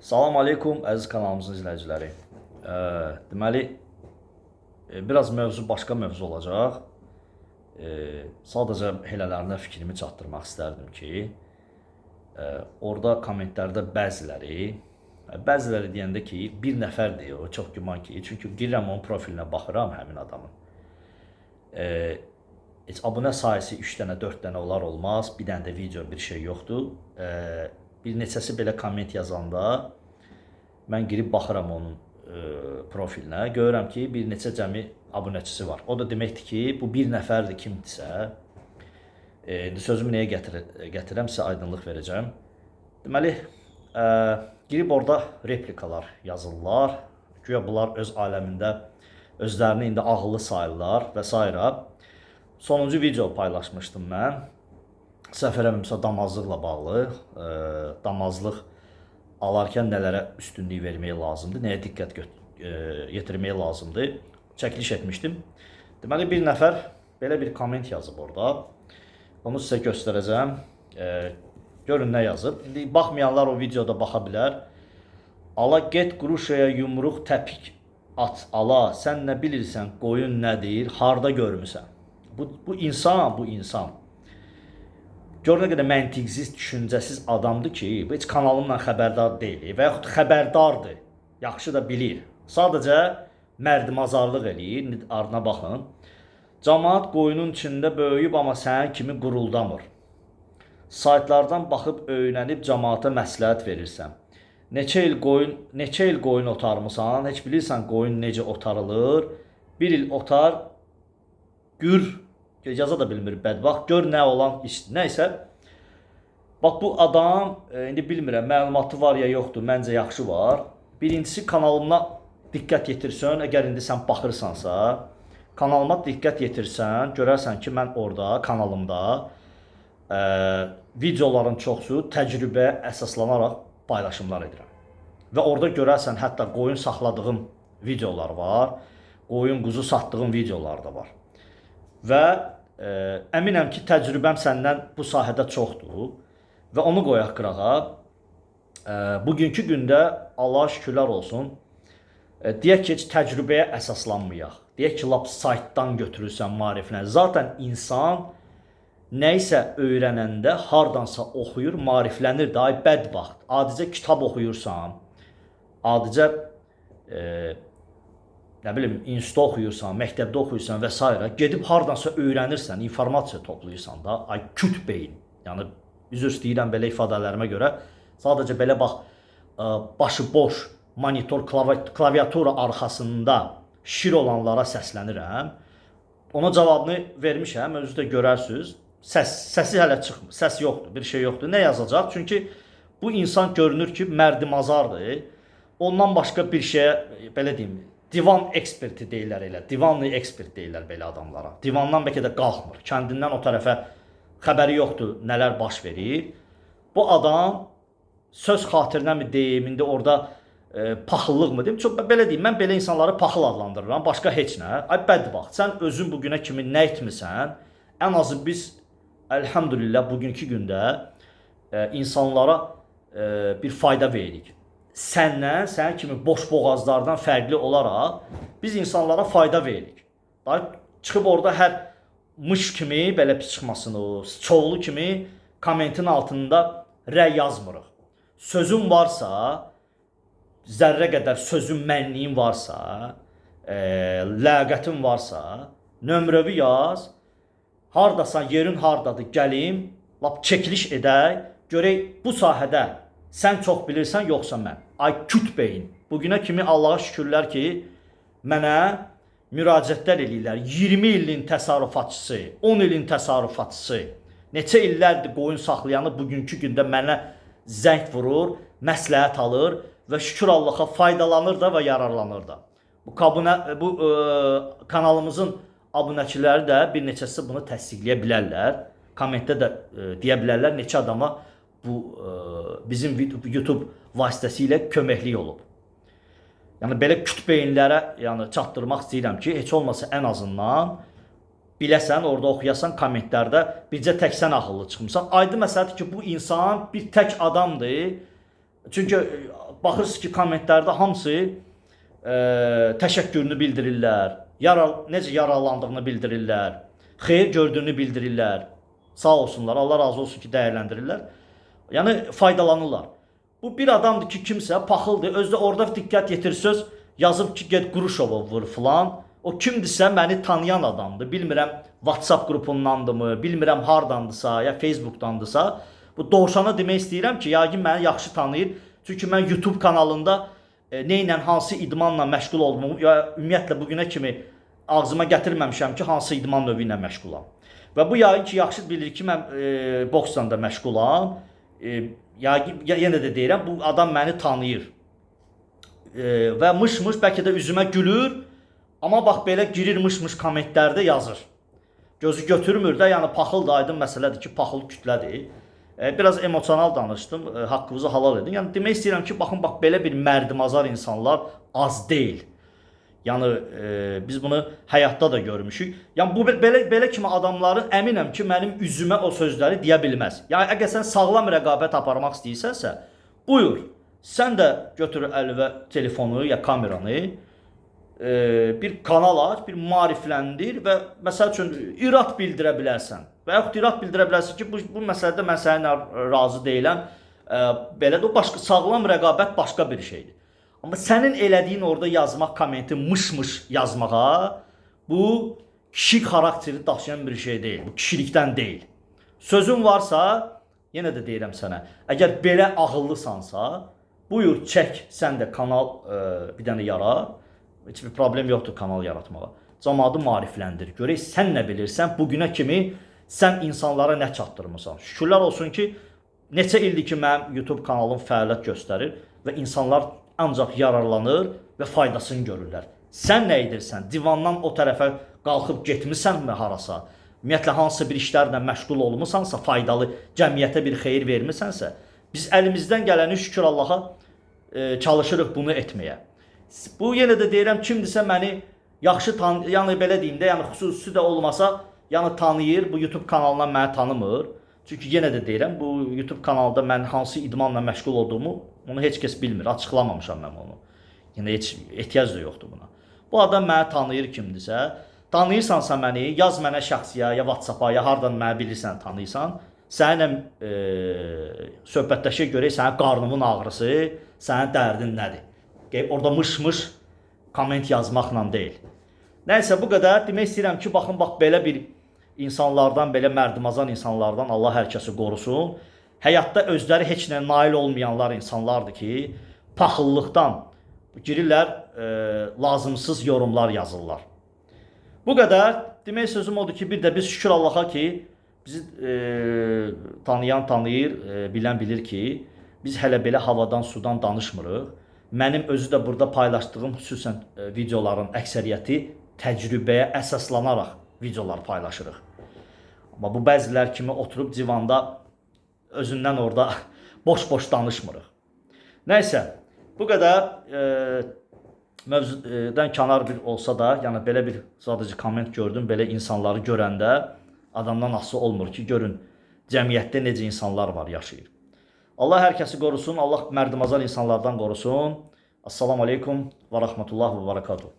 Salam aleykum əziz kanalımızın izləyiciləri. Deməli, biraz mövzu başqa mövzu olacaq. Sadəcə elələrində fikrimi çatdırmaq istərdim ki, orada kommentlərdə bəziləri deyəndə ki, bir nəfərdir o, çox güman ki, çünki girirəm onun profilinə baxıram həmin adamın. Heç abunə sayısı 3 dənə, 4 dənə olar olmaz, bir dənə də video, bir şey yoxdur. Bir neçəsi belə komment yazanda mən girib baxıram onun profilinə, görürəm ki, bir neçə cəmi abunəçisi var. O da deməkdir ki, bu bir nəfərdir kimdirsə. Sözümü nəyə gətirəm, sizə aydınlıq verəcəm. Deməli, girib orada replikalar yazırlar. Güya bunlar öz aləmində özlərini indi ağıllı sayırlar və s. Sonuncu video paylaşmışdım mən. Səhv eləmirəmsə damazlıqla bağlı, damazlıq alarkən nələrə üstünlük vermək lazımdır, nəyə diqqət yetirmək lazımdır, çəkiliş etmişdim. Deməli, bir nəfər belə bir komment yazıb orada. Onu sizə göstərəcəm. Görün nə yazıb. İndi baxmayanlar o videoda baxa bilər. Ala get quruşaya yumruq təpik at, ala, sən nə bilirsən, qoyun nədir, harda görmüsən? Bu insan. Gör nə qədər məntiqsiz, düşüncəsiz adamdır ki, bu heç kanalımla xəbərdar deyil və yaxud xəbərdardır, yaxşı da bilir. Sadəcə mərdimazarlıq eləyir, ardına baxın. Camaat qoyunun içində böyüyüb, amma sənin kimi quruldamır. Saytlardan baxıb öyrənib camaata məsləhət verirsən. Neçə il qoyun otarmısan, heç bilirsən qoyun necə otarılır. Bir il otar, gür, yaza da bilmir bədbaxt, gör nə olan işdir. Nəysə, bax bu adam, indi bilmirəm, məlumatı var ya yoxdur, məncə yaxşı var. Birincisi, kanalımla diqqət yetirsən, əgər indi sən baxırsansa, kanalıma diqqət yetirsən, görərsən ki, mən orada, kanalımda videoların çoxsu təcrübəyə əsaslanaraq paylaşımlar edirəm. Və orada görərsən, hətta qoyun saxladığım videolar var, qoyun quzu satdığım videolar da var. Və əminəm ki, təcrübəm səndən bu sahədə çoxdur və onu qoyaq qırağa. Bugünkü gündə Allaha şükürlər olsun, deyək ki, heç təcrübəyə əsaslanmayaq. Deyək ki, lap saytdan götürürsən maariflə. Zaten insan nəysə öyrənəndə hardansa oxuyur, maariflənir də, ay bədbaxt. Adicə kitab oxuyursan, adicə nə bilim, institutda oxuyursan, məktəbdə oxuyursan və s. gedib hardansa öyrənirsən, informasiya toplayırsan da, ay küt beyin. Yəni, üzr istəyirəm belə ifadələrimə görə. Sadəcə belə bax, başı boş, monitor, klaviatura arxasında şir olanlara səslənirəm. Ona cavabını vermişəm, özü də görərsiniz. Səsi hələ çıxmır, səs yoxdur, bir şey yoxdur. Nə yazacaq? Çünki bu insan görünür ki, mərdimazardır. Ondan başqa bir şeyə, belə deyim, divan eksperti deyirlər elə, divanlı ekspert deyirlər belə adamlara. Divandan bəlkə də qalxmır, kəndindən o tərəfə xəbəri yoxdur, nələr baş verir. Bu adam söz xatirinə mi deyim, indi orada paxıllıq mı deyim, çox belə deyim, mən belə insanları paxıl adlandırıram, başqa heç nə. Ay bədbaxt, sən özün bugünə kimi nə etmirsən, ən azı biz, əlhamdülillah, bugünkü gündə insanlara bir fayda veririk. Səndən, sənin kimi boş boğazlardan fərqli olaraq biz insanlara fayda veririk. Çıxıb orada hər mış kimi, belə pis çıxmasını, çoğulu kimi kommentin altında rəy yazmırıq. Sözün varsa, zərrə qədər sözün mənliyin varsa, ləyaqətin varsa, nömrəvi yaz, hardasan, yerin hardadır, gəlim, lap çəkiliş edək, görək bu sahədə sən çox bilirsən, yoxsa mən. Ay küt beyin. Bugünə kimi Allaha şükürlər ki, mənə müraciətlər eləyirlər. 20 ilin təsarrufatçısı, 10 ilin təsarrufatçısı, neçə illərdir qoyun saxlayanı bugünkü gündə mənə zəng vurur, məsləhət alır və şükür Allaha faydalanır da və yararlanır da. Bu kanalımızın abunəçiləri də bir neçəsi bunu təsdiqləyə bilərlər. Kommentdə də deyə bilərlər neçə adama bu bizim YouTube vasitəsilə köməklik olub. Yəni belə küt beyinlərə çatdırmaq istəyirəm ki, heç olmasa ən azından biləsən, orada oxuyasan kommentlərdə bircə tək sən ağıllı çıxmısan. Aydın məsələdir ki, bu insan bir tək adamdır. Çünki baxırsınız ki kommentlərdə hamısı təşəkkürünü bildirirlər, necə yaralandığını bildirirlər, xeyir gördüyünü bildirirlər. Sağ olsunlar, Allah razı olsun ki, dəyərləndirirlər. Yəni faydalanırlar. Bu bir adamdır ki, kimsə paxıldır, özü də orada diqqət yetir söz yazıb ki, get Quruşova vur filan. O kimdirsə məni tanıyan adamdır. Bilmirəm WhatsApp qrupundandırmı, bilmirəm hardandısa, ya Facebookdandısa. Bu Dovşana demək istəyirəm ki, yəqin məni yaxşı tanıyır. Çünki mən YouTube kanalında neynə, hansı idmanla məşğul olduğumu, ya ümumiyyətlə bugünə kimi ağzıma gətirməmişəm ki, hansı idman növü ilə məşğulam. Və bu yəqin ki, yaxşı bilir ki, mən boksla da məşğulam. Yenə də deyirəm, bu adam məni tanıyır. Və mış-mış bəlkə də üzümə gülür. Amma bax belə girir mış-mış kommentlərdə yazır. Gözü götürmür də, yəni paxıl da aydın məsələdir ki, paxıl kütlədir. Biraz emosional danışdım, haqqınızı halal edin. Yəni demək istəyirəm ki, baxın bax belə bir mərdimazar insanlar az deyil. Yəni biz bunu həyatda da görmüşük. Yəni bu belə kimi adamların əminəm ki, mənim üzümə o sözləri deyə bilməz. Yəni əgər sən sağlam rəqabət aparmaq istəyirsənsə, buyur. Sən də götür əlinə telefonu ya kameranı, bir kanal aç, bir maarifləndir və məsəl üçün irad bildirə bilərsən. Və yaxud irad bildirə bilərsən ki, bu məsələdə mən səninlə razı deyiləm. Belə də başqa sağlam rəqabət başqa bir şeydir. Amma sənin elədiyin orada yazmaq, kommenti mış-mış yazmağa, bu kişi xarakteri daşıyan bir şey deyil. Bu kişilikdən deyil. Sözün varsa, yenə də deyirəm sənə, əgər belə ağıllısansa, buyur çək, sən də kanal bir dənə yara. Heç bir problem yoxdur kanal yaratmağa. Cəmaatı maarifləndir. Görək sən nə bilirsən, bugünə kimi sən insanlara nə çatdırmısan. Şükürlər olsun ki, neçə ildir ki, mənim YouTube kanalım fəaliyyət göstərir və insanlar ancaq yararlanır və faydasını görürlər. Sən nə edirsən? Divandan o tərəfə qalxıb getmisənmi harasa? Ümumiyyətlə, hansısa bir işlərlə məşğul olmusansa, faydalı cəmiyyətə bir xeyir vermisənsə, biz əlimizdən gələni şükür Allaha çalışırıq bunu etməyə. Bu yenə də deyirəm, kimdirsə məni yaxşı yəni belə deyim də, yəni xüsusi də olmasa, yəni tanıyır, bu YouTube kanalından məni tanımır. Çünki yenə də deyirəm, bu YouTube kanalda mən hansı idmanla məşğul olduğumu, onu heç kəs bilmir, açıqlamamışam mən onu. Yəni heç ehtiyac da yoxdur buna. Bu adam məni tanıyır kimdirsə, tanıyırsansa məni, yaz mənə şəxsiyə, ya WhatsApp-a, ya hardan məni bilirsən, tanıyırsan, səninlə söhbətləşə görək, sənin qarnımın ağrısı, sənin dərdin nədir? Orada mış-mış komment yazmaqla deyil. Nəysə, bu qədər. Demək istəyirəm ki, baxın, bax, belə bir insanlardan, belə mərdimazan insanlardan Allah hər kəsi qorusun. Həyatda özləri heç nə nail olmayanlar insanlardır ki, paxıllıqdan girirlər, lazımsız yorumlar yazırlar. Bu qədər. Demək sözüm odur ki, bir də biz şükür Allaha ki, bizi tanıyan tanıyır, bilən bilir ki, biz hələ belə havadan, sudan danışmırıq. Mənim özü də burada paylaşdığım xüsusən videoların əksəriyyəti təcrübəyə əsaslanaraq videolar paylaşırıq. Amma bu bəzilər kimi oturub divanda özündən orada boş-boş danışmırıq. Nəysə, bu qədər mövzudan kənar bir olsa da, yəni belə bir sadəcə komment gördüm, belə insanları görəndə adamdan asılı olmur ki, görün cəmiyyətdə necə insanlar var, yaşayır. Allah hər kəsi qorusun, Allah mərdimazar insanlardan qorusun. Assalamu aleykum və rəhmətullah və barakatuhu.